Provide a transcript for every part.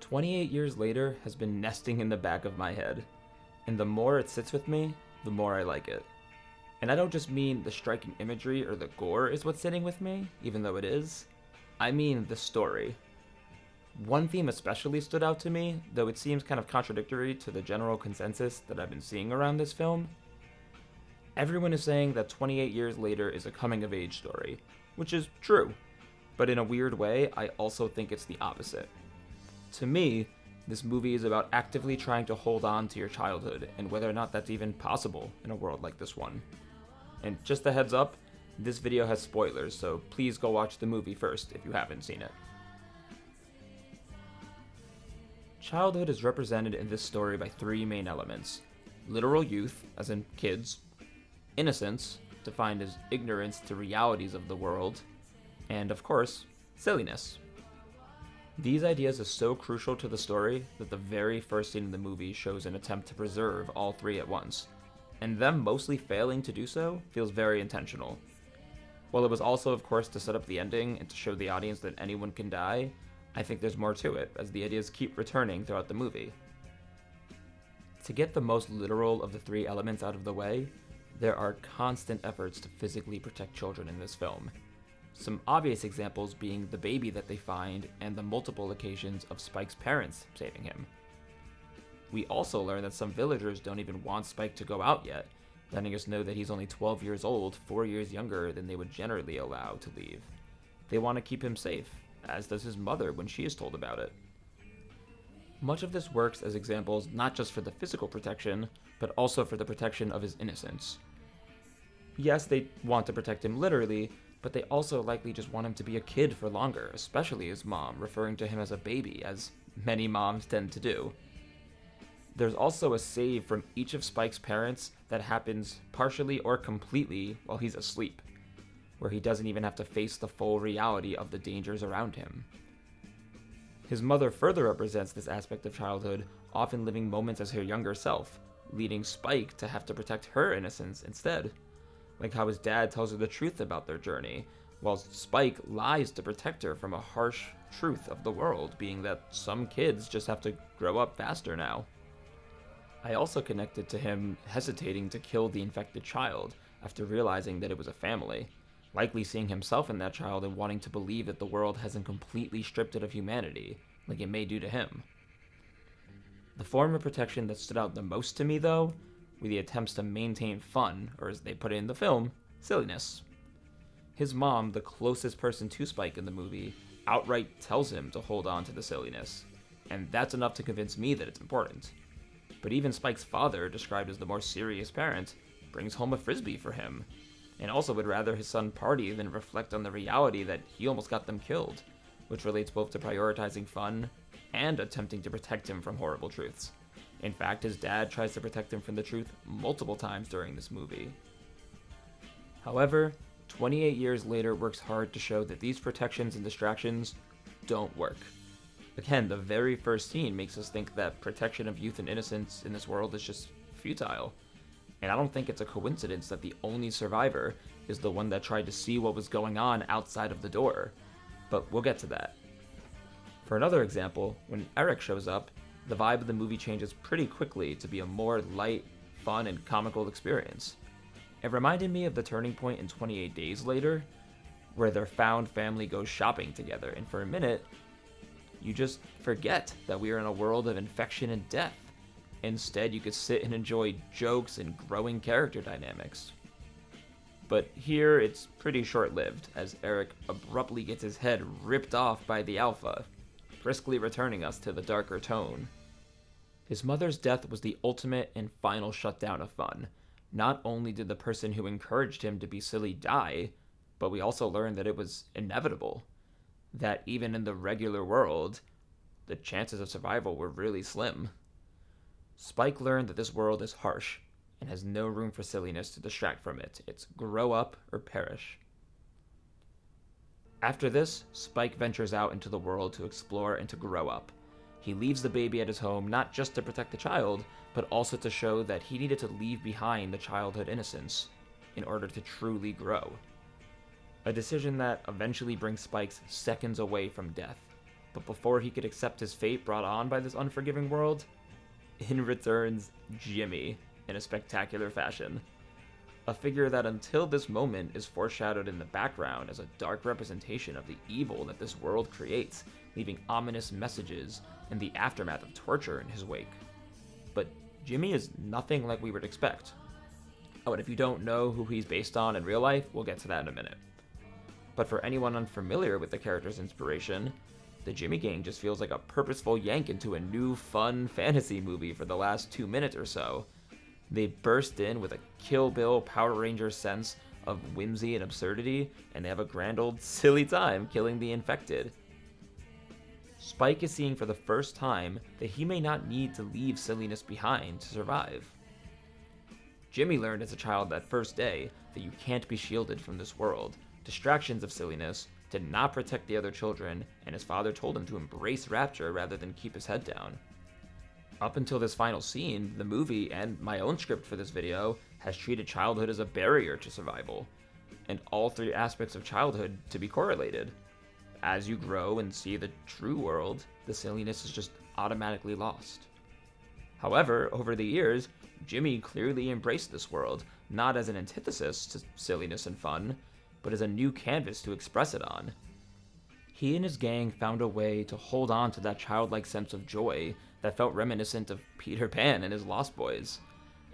28 years later has been nesting in the back of my head, and the more it sits with me, the more I like it. And I don't just mean the striking imagery or the gore is what's sitting with me, even though it is. I mean the story. One theme especially stood out to me, though it seems kind of contradictory to the general consensus that I've been seeing around this film. Everyone is saying that 28 years later is a coming of age story, which is true, but in a weird way, I also think it's the opposite. To me, this movie is about actively trying to hold on to your childhood and whether or not that's even possible in a world like this one. And just a heads up, this video has spoilers, so please go watch the movie first if you haven't seen it. Childhood is represented in this story by three main elements: literal youth, as in kids, innocence, defined as ignorance to realities of the world, and of course, silliness. These ideas are so crucial to the story that the very first scene in the movie shows an attempt to preserve all three at once, and them mostly failing to do so feels very intentional. While it was also, of course, to set up the ending and to show the audience that anyone can die, I think there's more to it, as the ideas keep returning throughout the movie. To get the most literal of the three elements out of the way, there are constant efforts to physically protect children in this film. Some obvious examples being the baby that they find and the multiple occasions of Spike's parents saving him. We also learn that some villagers don't even want Spike to go out yet, letting us know that he's only 12 years old, 4 years younger than they would generally allow to leave. They want to keep him safe, as does his mother when she is told about it. Much of this works as examples not just for the physical protection, but also for the protection of his innocence. Yes, they want to protect him literally, but they also likely just want him to be a kid for longer, especially his mom, referring to him as a baby, as many moms tend to do. There's also a save from each of Spike's parents that happens partially or completely while he's asleep, where he doesn't even have to face the full reality of the dangers around him. His mother further represents this aspect of childhood, often living moments as her younger self, leading Spike to have to protect her innocence instead. Like how his dad tells her the truth about their journey, while Spike lies to protect her from a harsh truth of the world, being that some kids just have to grow up faster now. I also connected to him hesitating to kill the infected child after realizing that it was a family, likely seeing himself in that child and wanting to believe that the world hasn't completely stripped it of humanity, like it may do to him. The form of protection that stood out the most to me, though, were the attempts to maintain fun, or as they put it in the film, silliness. His mom, the closest person to Spike in the movie, outright tells him to hold on to the silliness, and that's enough to convince me that it's important. But even Spike's father, described as the more serious parent, brings home a frisbee for him, and also would rather his son party than reflect on the reality that he almost got them killed, which relates both to prioritizing fun and attempting to protect him from horrible truths. In fact, his dad tries to protect him from the truth multiple times during this movie. However, 28 years later works hard to show that these protections and distractions don't work. Again, the very first scene makes us think that protection of youth and innocence in this world is just futile. And I don't think it's a coincidence that the only survivor is the one that tried to see what was going on outside of the door. But we'll get to that. For another example, when Eric shows up, the vibe of the movie changes pretty quickly to be a more light, fun, and comical experience. It reminded me of the turning point in 28 Days Later, where their found family goes shopping together, and for a minute, you just forget that we are in a world of infection and death. Instead, you could sit and enjoy jokes and growing character dynamics. But here, it's pretty short-lived, as Eric abruptly gets his head ripped off by the Alpha, briskly returning us to the darker tone. His mother's death was the ultimate and final shutdown of fun. Not only did the person who encouraged him to be silly die, but we also learned that it was inevitable. That even in the regular world, the chances of survival were really slim. Spike learned that this world is harsh and has no room for silliness to distract from it. It's grow up or perish. After this, Spike ventures out into the world to explore and to grow up. He leaves the baby at his home not just to protect the child, but also to show that he needed to leave behind the childhood innocence in order to truly grow. A decision that eventually brings Spike seconds away from death, But before he could accept his fate brought on by this unforgiving world, in returns Jimmy in a spectacular fashion. A figure that until this moment is foreshadowed in the background as a dark representation of the evil that this world creates, leaving ominous messages in the aftermath of torture in his wake. But Jimmy is nothing like we would expect. Oh, and if you don't know who he's based on in real life, we'll get to that in a minute. But for anyone unfamiliar with the character's inspiration, the Jimmy Gang just feels like a purposeful yank into a new, fun fantasy movie for the last 2 minutes or so. They burst in with a Kill Bill Power Rangers sense of whimsy and absurdity, and they have a grand old silly time killing the infected. Spike is seeing for the first time that he may not need to leave silliness behind to survive. Jimmy learned as a child that first day that you can't be shielded from this world. Distractions of silliness did not protect the other children, and his father told him to embrace rapture rather than keep his head down. Up until this final scene, the movie, and my own script for this video, has treated childhood as a barrier to survival, and all three aspects of childhood to be correlated. As you grow and see the true world, the silliness is just automatically lost. However, over the years, Jimmy clearly embraced this world, not as an antithesis to silliness and fun, but as a new canvas to express it on. He and his gang found a way to hold on to that childlike sense of joy that felt reminiscent of Peter Pan and his Lost Boys.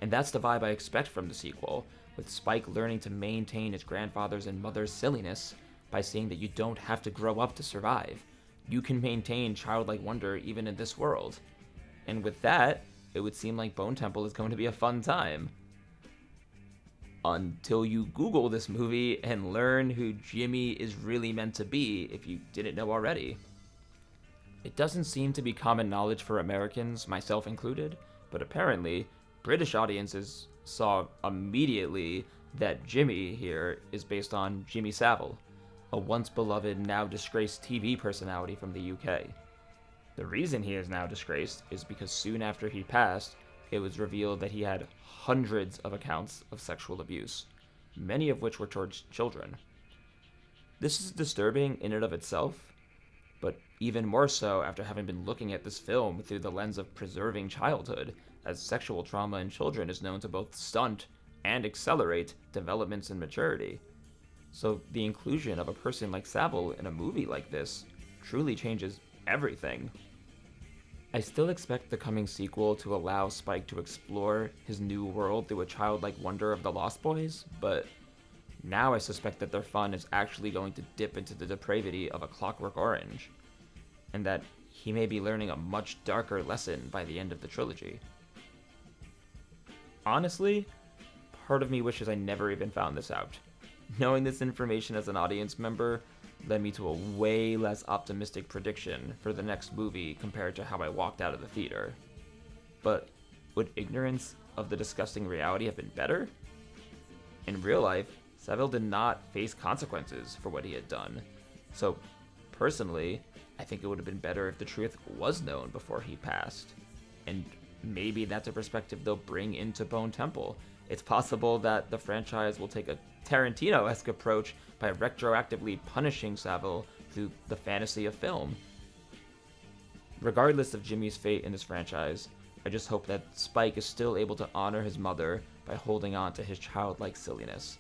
And that's the vibe I expect from the sequel, with Spike learning to maintain his grandfather's and mother's silliness by seeing that you don't have to grow up to survive. You can maintain childlike wonder even in this world. And with that, it would seem like Bone Temple is going to be a fun time. Until you Google this movie and learn who Jimmy is really meant to be, if you didn't know already. It doesn't seem to be common knowledge for Americans, myself included, but apparently, British audiences saw immediately that Jimmy here is based on Jimmy Savile, a once beloved, now disgraced TV personality from the UK. The reason he is now disgraced is because soon after he passed, it was revealed that he had hundreds of accounts of sexual abuse, many of which were towards children. This is disturbing in and of itself, but even more so after having been looking at this film through the lens of preserving childhood, as sexual trauma in children is known to both stunt and accelerate developments in maturity. So the inclusion of a person like Savile in a movie like this truly changes everything. I still expect the coming sequel to allow Spike to explore his new world through a childlike wonder of the Lost Boys, but now I suspect that their fun is actually going to dip into the depravity of A Clockwork Orange, and that he may be learning a much darker lesson by the end of the trilogy. Honestly, part of me wishes I never even found this out. Knowing this information as an audience member led me to a way less optimistic prediction for the next movie compared to how I walked out of the theater. But would ignorance of the disgusting reality have been better? In real life, Savile did not face consequences for what he had done. So, personally, I think it would have been better if the truth was known before he passed. And maybe that's a perspective they'll bring into Bone Temple. It's possible that the franchise will take a Tarantino-esque approach by retroactively punishing Savile through the fantasy of film. Regardless of Jimmy's fate in this franchise, I just hope that Spike is still able to honor his mother by holding on to his childlike silliness,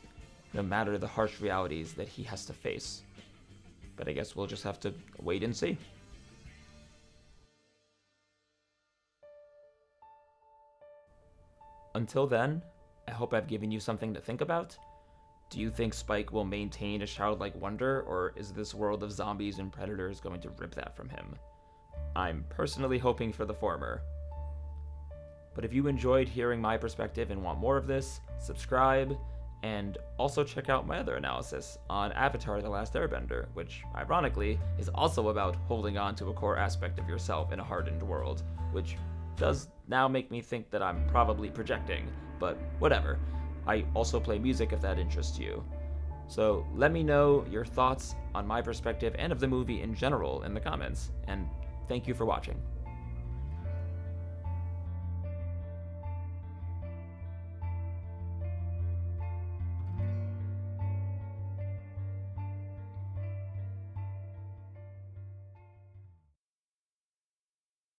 no matter the harsh realities that he has to face. But I guess we'll just have to wait and see. Until then, I hope I've given you something to think about. Do you think Spike will maintain his childlike wonder, or is this world of zombies and predators going to rip that from him? I'm personally hoping for the former. But if you enjoyed hearing my perspective and want more of this, subscribe, and also check out my other analysis on Avatar: The Last Airbender, which, ironically, is also about holding on to a core aspect of yourself in a hardened world, which does now make me think that I'm probably projecting, but whatever. I also play music if that interests you. So let me know your thoughts on my perspective and of the movie in general in the comments, and thank you for watching.